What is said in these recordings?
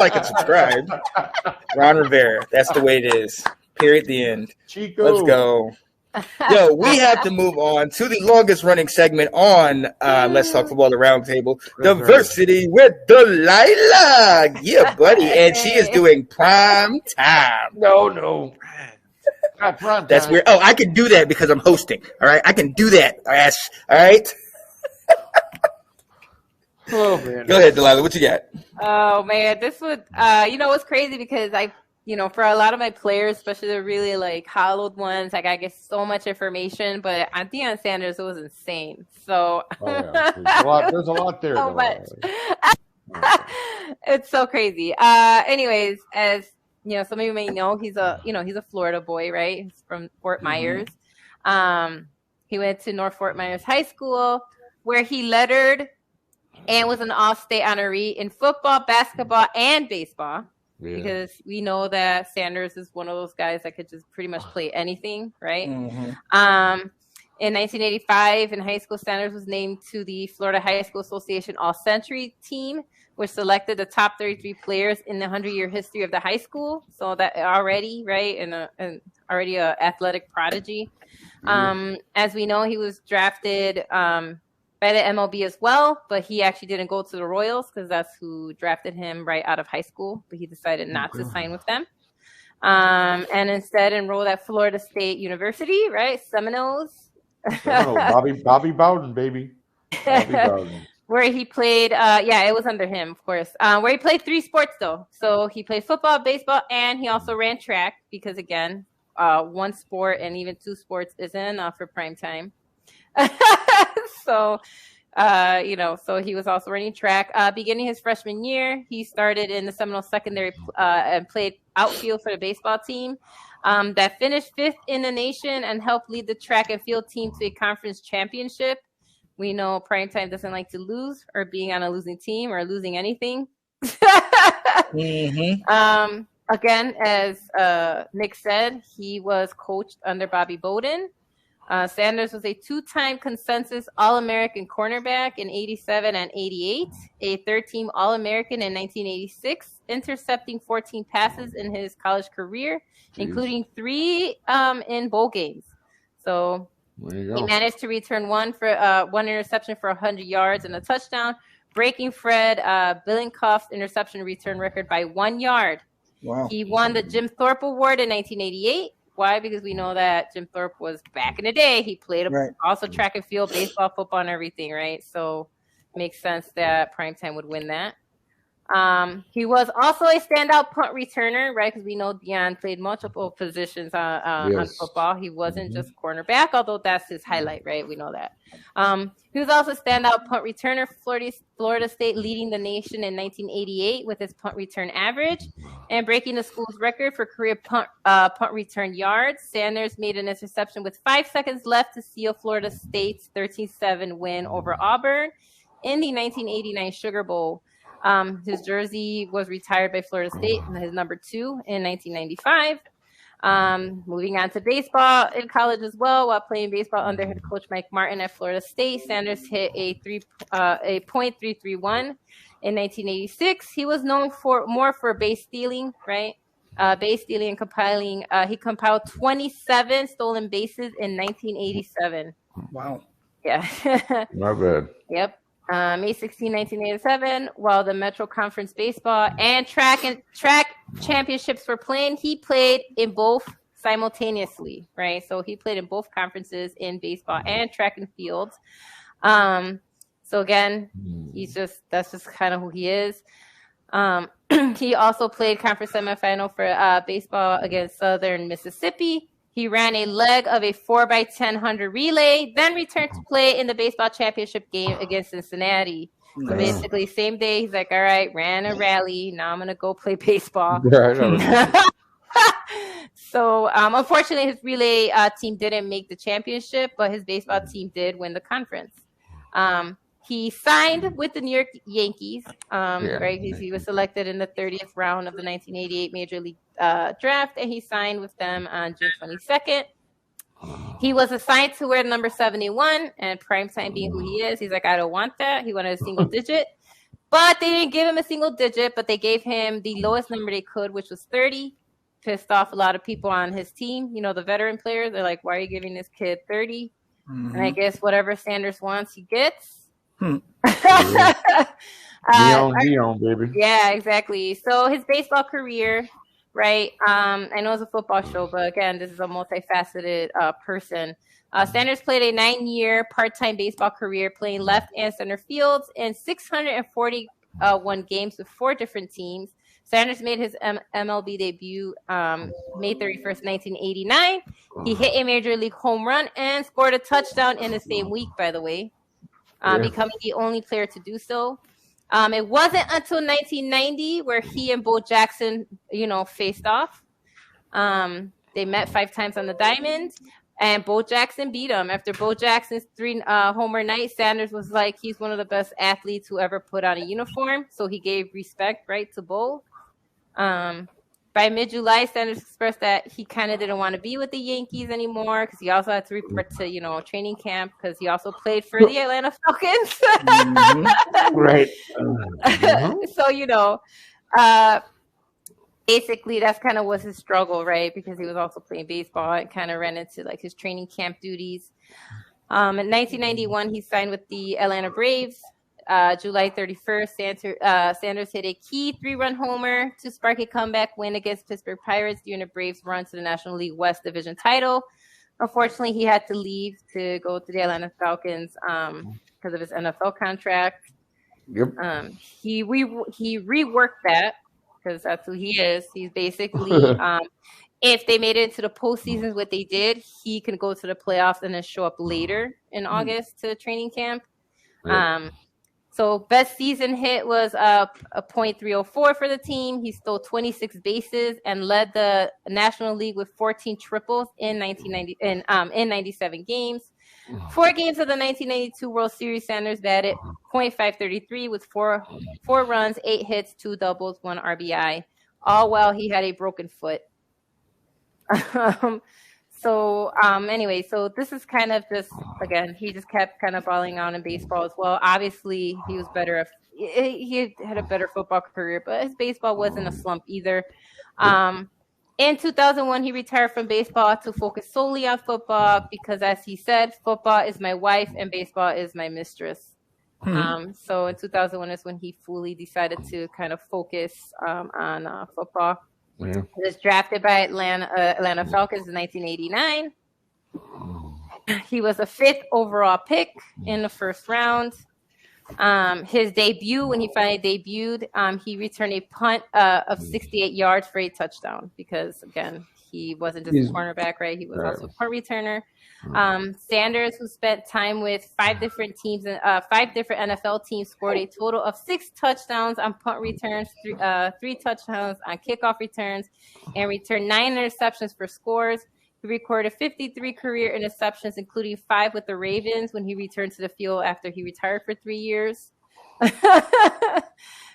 like and subscribe. Ron Rivera. That's the way it is. Period. The end. Chico. Let's go. Yo, we have to move on to the longest running segment on Let's Talk Football, the Roundtable. Diversity with Delilah. Yeah, buddy. And she is doing prime time. No. Not prime time. That's weird. Oh, I can do that because I'm hosting. All right. I can do that. All right. Oh, man. Go ahead, Delilah. What you got? Oh, man. This would, it's crazy because for a lot of my players, especially the really like hollowed ones, like I get so much information, but on Deion Sanders, it was insane. So there's a lot there. So much. It's so crazy. Anyways, as some of you may know, he's a Florida boy, right? He's from Fort Myers. He went to North Fort Myers High School, where he lettered and was an all-state honoree in football, basketball, and baseball. Yeah. Because we know that Sanders is one of those guys that could just pretty much play anything, right? Mm-hmm. In 1985, in high school, Sanders was named to the Florida High School Association All-Century team, which selected the top 33 players in the 100-year history of the high school. So that already, right, and already an athletic prodigy. As we know, he was drafted by the MLB as well, but he actually didn't go to the Royals because that's who drafted him right out of high school, but he decided not to sign with them. And instead enrolled at Florida State University, right? Seminoles. Bobby Bowden, baby. Bobby Bowden. Where he played, it was under him, of course, where he played 3 sports, though. So he played football, baseball, and he also ran track because, again, 1 sport and even 2 sports isn't enough for prime time. So he was also running track. Beginning his freshman year, he started in the Seminole secondary and played outfield for the baseball team that finished 5th in the nation and helped lead the track and field team to a conference championship. We know Primetime doesn't like to lose or being on a losing team or losing anything. Mm-hmm. Again, as Nick said, he was coached under Bobby Bowden. Sanders was a 2-time consensus All-American cornerback in 87 and 88, a 3rd-team All-American in 1986, intercepting 14 passes in his college career, including 3 in bowl games. So he managed to return 1 interception for 100 yards and a touchdown, breaking Fred Billinkoff's interception return record by 1 yard. Wow. He won the Jim Thorpe Award in 1988. Why? Because we know that Jim Thorpe was back in the day. He played also track and field, baseball, football, and everything, right? So it makes sense that Primetime would win that. He was also a standout punt returner, right? Because we know Deion played multiple positions on football. He wasn't just cornerback, although that's his highlight, right? We know that. He was also a standout punt returner for Florida State, leading the nation in 1988 with his punt return average and breaking the school's record for career punt return yards. Sanders made an interception with 5 seconds left to seal Florida State's 13-7 win over Auburn in the 1989 Sugar Bowl. His jersey was retired by Florida State, his number 2 in 1995. Moving on to baseball in college as well, while playing baseball under head coach Mike Martin at Florida State, Sanders hit a .331 in 1986. He was known more for base stealing, right? Base stealing and compiling. He compiled 27 stolen bases in 1987. Wow. Yeah. Not bad. Yep. May 16, 1987, while the Metro Conference baseball and track championships were playing, he played in both simultaneously, right? So he played in both conferences in baseball and track and field. So again, that's just kind of who he is. He also played conference semifinal for baseball against Southern Mississippi. He ran a leg of a 4x10 100 relay, then returned to play in the baseball championship game against Cincinnati. So basically, same day, he's like, all right, ran a rally. Now I'm going to go play baseball. So unfortunately, his relay team didn't make the championship, but his baseball team did win the conference. He signed with the New York Yankees, right? He was selected in the 30th round of the 1988 Major League draft, and he signed with them on June 22nd. He was assigned to wear number 71, and Primetime being who he is, he's like, I don't want that. He wanted a single digit. But they didn't give him a single digit, but they gave him the lowest number they could, which was 30. Pissed off a lot of people on his team. You know, the veteran players, they're like, why are you giving this kid 30? And I guess whatever Sanders wants, he gets. Deion, baby. Yeah, exactly. So his baseball career, right? I know it's a football show, but again, this is a multifaceted person. Sanders played a 9-year part-time baseball career playing left and center fields in 641 games with 4 different teams. Sanders made his MLB debut May 31st, 1989. He hit a major league home run and scored a touchdown in the same week, by the way, becoming the only player to do so. It wasn't until 1990 where he and Bo Jackson, faced off. They met 5 times on the diamond, and Bo Jackson beat him. After Bo Jackson's 3 homer night, Sanders was like, he's one of the best athletes who ever put on a uniform. So he gave respect, right, to Bo. By mid-July, Sanders expressed that he kind of didn't want to be with the Yankees anymore because he also had to report to, training camp because he also played for the Atlanta Falcons. Right. So, basically that's kind of was his struggle, right? Because he was also playing baseball and kind of ran into like his training camp duties. In 1991, he signed with the Atlanta Braves. July 31st, Sanders hit a key 3-run homer to spark a comeback win against Pittsburgh Pirates during the Braves' run to the National League West Division title. Unfortunately, he had to leave to go to the Atlanta Falcons because of his NFL contract. Yep. He reworked that because that's who he is. He's basically, if they made it into the postseasons, what they did, he can go to the playoffs and then show up later in August to training camp. Yep. So best season hit was a .304 for the team. He stole 26 bases and led the National League with 14 triples in 97 games. 4 games of the 1992 World Series, Sanders batted .533 with 4 runs, 8 hits, 2 doubles, 1 RBI, all while he had a broken foot. So this is kind of just, again, he just kept kind of balling out in baseball as well. Obviously, he was better. He had a better football career, but his baseball wasn't a slump either. In 2001, he retired from baseball to focus solely on football because, as he said, football is my wife and baseball is my mistress. So in 2001 is when he fully decided to kind of focus on football. Yeah. He was drafted by Atlanta Falcons in 1989. He was a 5th overall pick in the first round. His debut, when he finally debuted, he returned a punt of 68 yards for a touchdown because, again, he wasn't just a cornerback, right? He was also a punt returner. Sanders, who spent time with 5 different teams and 5 different NFL teams, scored a total of 6 touchdowns on punt returns, 3 touchdowns on kickoff returns, and returned 9 interceptions for scores. He recorded 53 career interceptions, including 5 with the Ravens when he returned to the field after he retired for 3 years.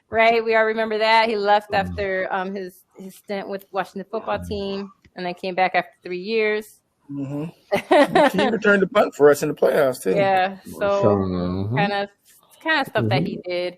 Right, we all remember that. He left after his stint with Washington football team, and then came back after 3 years. He returned the punt for us in the playoffs too. Yeah, so kind of stuff that he did.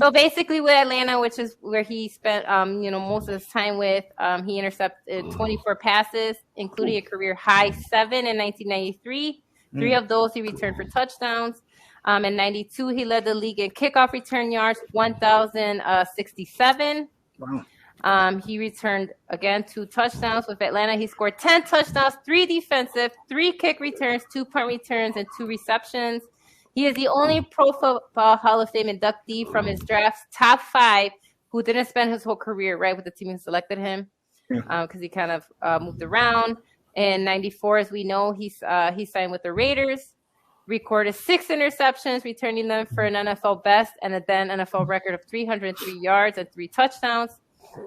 So basically, with Atlanta, which is where he spent most of his time with, he intercepted 24 passes, including a career high 7 in 1993. 3 of those he returned for touchdowns. In 92, he led the league in kickoff return yards, 1,067. Wow. He returned, again, 2 touchdowns. With Atlanta, he scored 10 touchdowns, 3 defensive, 3 kick returns, 2 punt returns, and 2 receptions. He is the only Pro Football Hall of Fame inductee from his draft's top 5 who didn't spend his whole career, right, with the team who selected him because he kind of moved around. In 94, as we know, he signed with the Raiders, recorded 6 interceptions, returning them for an NFL best and a then NFL record of 303 yards and 3 touchdowns.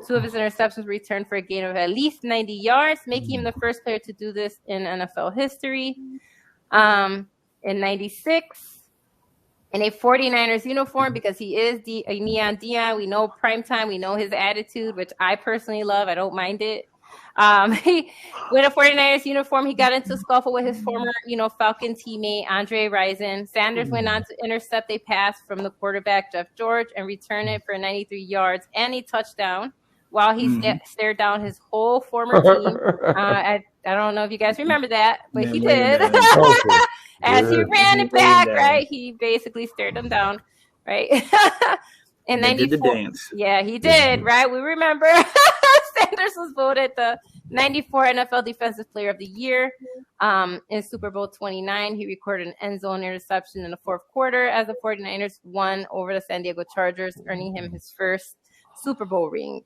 2 of his interceptions returned for a gain of at least 90 yards, making him the first player to do this in NFL history. In 96, in a 49ers uniform, because he is a Neon Deion. We know PrimeTime. We know his attitude, which I personally love. I don't mind it. He with a 49ers uniform, he got into a scuffle with his former, Falcon teammate Andre Rison. Sanders went on to intercept a pass from the quarterback Jeff George and return it for 93 yards and a touchdown, while he stared down his whole former team. I don't know if you guys remember that, but he did. As he ran it back, right? He basically stared them down, right? In 94, did the dance. Yeah, he did, right? We remember Sanders was voted the 94 NFL Defensive Player of the Year. In Super Bowl 29, he recorded an end zone interception in the fourth quarter as the 49ers won over the San Diego Chargers, earning him his first Super Bowl ring.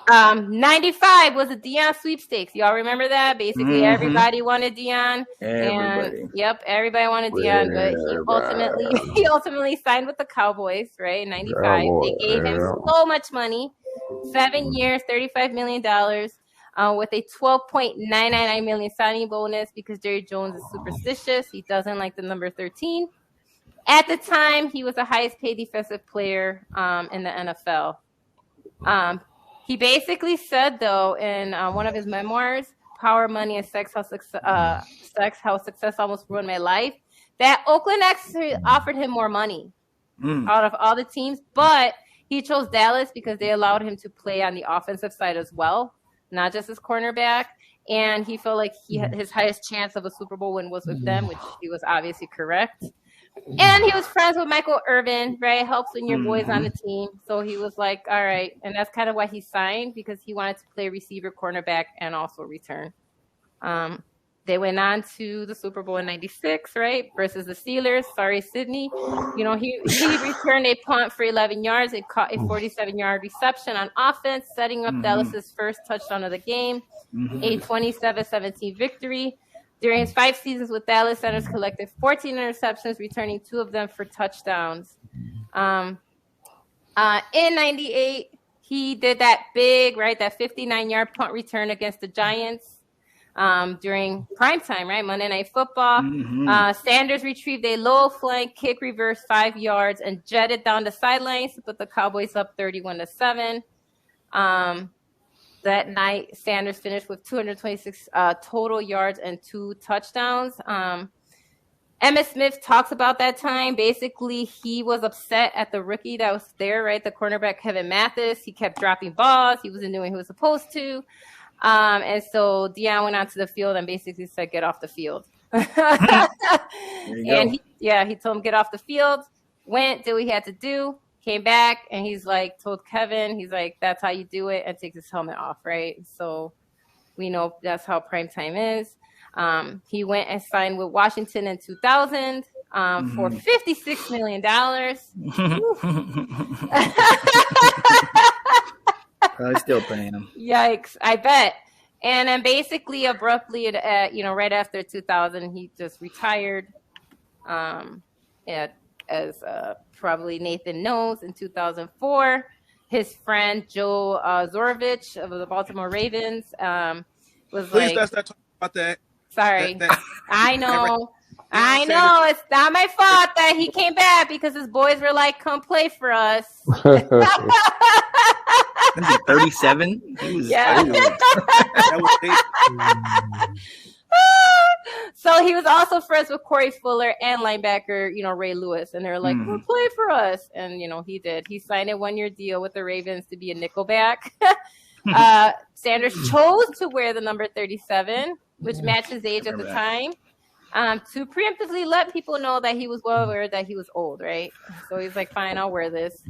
95 was a Deion sweepstakes. Y'all remember that? Basically, everybody wanted Deion. Everybody. Everybody wanted Deion, but he ultimately signed with the Cowboys, right? In 95. They gave him so much money. 7 years, $35 million, with a $12.999 million signing bonus because Jerry Jones is superstitious. He doesn't like the number 13. At the time, he was the highest paid defensive player in the NFL. He basically said, though, in one of his memoirs, Power, Money, and Sex, How Success Almost Ruined My Life, that Oakland actually offered him more money out of all the teams, but he chose Dallas because they allowed him to play on the offensive side as well, not just as cornerback. And he felt like he had his highest chance of a Super Bowl win was with them, which he was obviously correct. And he was friends with Michael Irvin, right? Helps when your boy's on the team. So he was like, all right. And that's kind of why he signed, because he wanted to play receiver, cornerback, and also return. They went on to the Super Bowl in 96, right? Versus the Steelers. Sorry, Sydney. He returned a punt for 11 yards. It caught a 47-yard reception on offense, setting up Dallas's first touchdown of the game. A 27-17 victory. During his 5 seasons with Dallas, Sanders collected 14 interceptions, returning 2 of them for touchdowns. In 98, he did that big, right, that 59-yard punt return against the Giants during primetime, right, Monday Night Football. Sanders retrieved a low flank kick reverse 5 yards and jetted down the sidelines to put the Cowboys up 31-7. That night, Sanders finished with 226 total yards and 2 touchdowns. Emmitt Smith talks about that time. Basically, he was upset at the rookie that was there, right? The cornerback, Kevin Mathis. He kept dropping balls. He wasn't doing what he was supposed to. And so Deion went onto the field and basically said, get off the field. And he told him, get off the field. Went, did what he had to do. Came back and he's like, told Kevin, he's like, that's how you do it, and takes his helmet off, right? So we know that's how primetime is. He went and signed with Washington in 2000 for $56 million. Probably still paying him. Yikes, I bet. And then basically abruptly, right after 2000, he just retired. As probably Nathan knows, in 2004, his friend Joe Zorovich of the Baltimore Ravens was Please let's not talk about that. Sorry. I know. It's not my fault that he came back because his boys were like, come play for us. 37? He was So he was also friends with Corey Fuller and linebacker, Ray Lewis. And they're like, come play for us. And, he did. He signed a 1-year deal with the Ravens to be a nickelback. Sanders chose to wear the number 37, which matched his age at the time, to preemptively let people know that he was well aware that he was old, right? So he's like, fine, I'll wear this.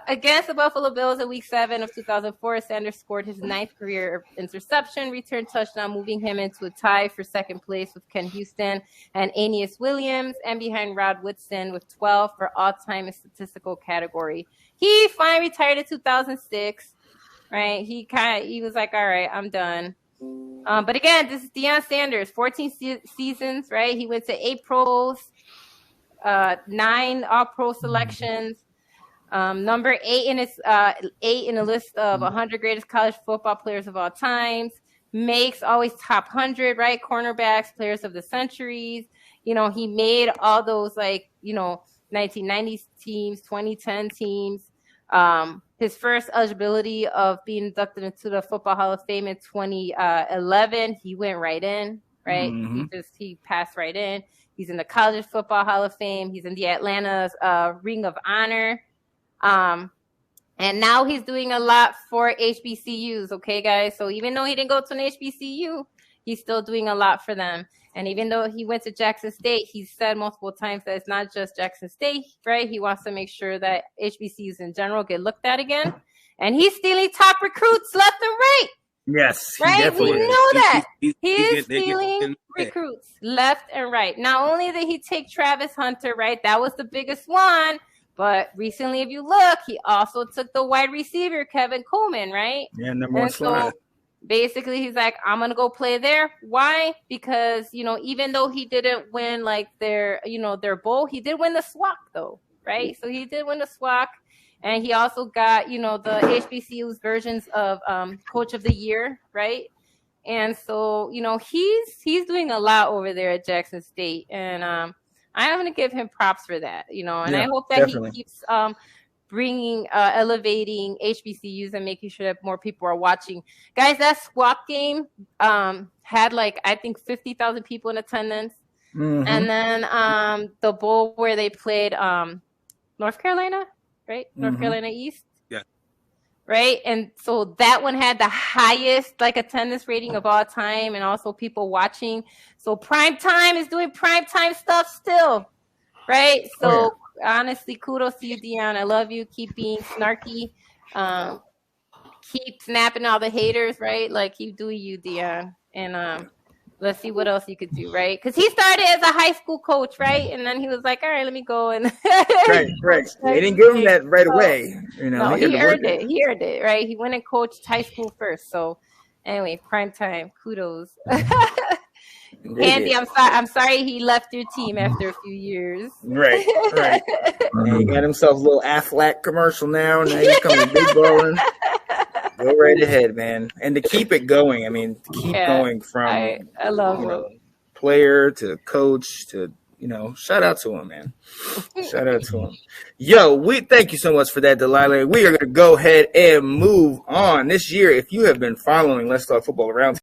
Against the Buffalo Bills in Week 7 of 2004, Sanders scored his 9th career interception return touchdown, moving him into a tie for second place with Ken Houston and Aeneas Williams, and behind Rod Woodson with 12 for all-time in statistical category. He finally retired in 2006, right? He was like, all right, I'm done. But again, this is Deion Sanders, 14 seasons, right? He went to 8 Pro Bowls, 9 All-Pro selections. Number 8 in the list of 100 greatest college football players of all times. Makes always top 100, right? Cornerbacks, players of the centuries. He made all those 1990s teams, 2010 teams. His first eligibility of being inducted into the Football Hall of Fame in 2011, he went right in, right? He passed right in. He's in the College Football Hall of Fame. He's in the Atlanta's Ring of Honor. And now he's doing a lot for HBCUs, okay, guys? So even though he didn't go to an HBCU, he's still doing a lot for them. And even though he went to Jackson State, he's said multiple times that it's not just Jackson State, right? He wants to make sure that HBCUs in general get looked at again. And he's stealing top recruits left and right. Yes. Right? We know that. He is stealing recruits left and right. Not only did he take Travis Hunter, right? That was the biggest one. But recently, if you look, he also took the wide receiver, Kevin Coleman, right? Yeah, number one slot. So basically, he's like, I'm going to go play there. Why? Because, even though he didn't win like their bowl, he did win the SWAC though, right? So he did win the SWAC. And he also got, the HBCU's versions of Coach of the Year, right? And so, he's doing a lot over there at Jackson State. And I'm going to give him props for that, and I hope that definitely. He keeps bringing, elevating HBCUs and making sure that more people are watching. Guys, that SWAC game had I think 50,000 people in attendance. Mm-hmm. And then the bowl where they played North Carolina, right? Mm-hmm. North Carolina East. Yeah. Right. And so that one had the highest attendance rating of all time and also people watching. So PrimeTime is doing PrimeTime stuff still. Right. So honestly, kudos to you, Deion. I love you. Keep being snarky. Keep snapping all the haters. Right. Keep doing you, Deion. And let's see what else you could do, right? Because he started as a high school coach, right? And then he was like, all right, let me go. And right. They didn't give him that right away. No, he earned it. He earned it, right? He went and coached high school first. So anyway, PrimeTime, kudos. Andy, I'm sorry he left your team after a few years. Right. And he got himself a little Aflac commercial now. Now he's coming big balling. Go right ahead, man. And to keep it going, going from I love player to coach to shout out to him, man. Shout out to him. Yo, we thank you so much for that, Delilah. We are gonna go ahead and move on. This year, if you have been following Let's Talk Football Around